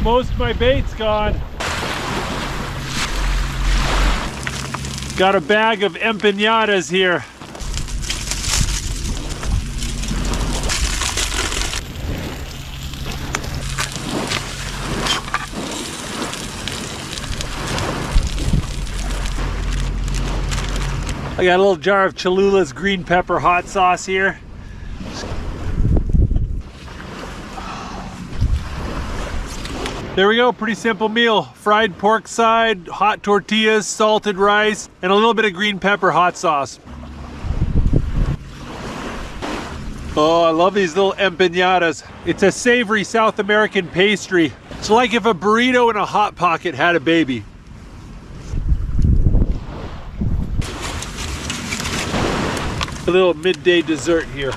Most of my bait's gone. Got a bag of empanadas here. I got a little jar of Cholula's green pepper hot sauce here. There we go, pretty simple meal. Fried pork side, hot tortillas, salted rice, and a little bit of green pepper hot sauce. Oh, I love these little empanadas. It's a savory South American pastry. It's like if a burrito and a Hot Pocket had a baby. A little midday dessert here.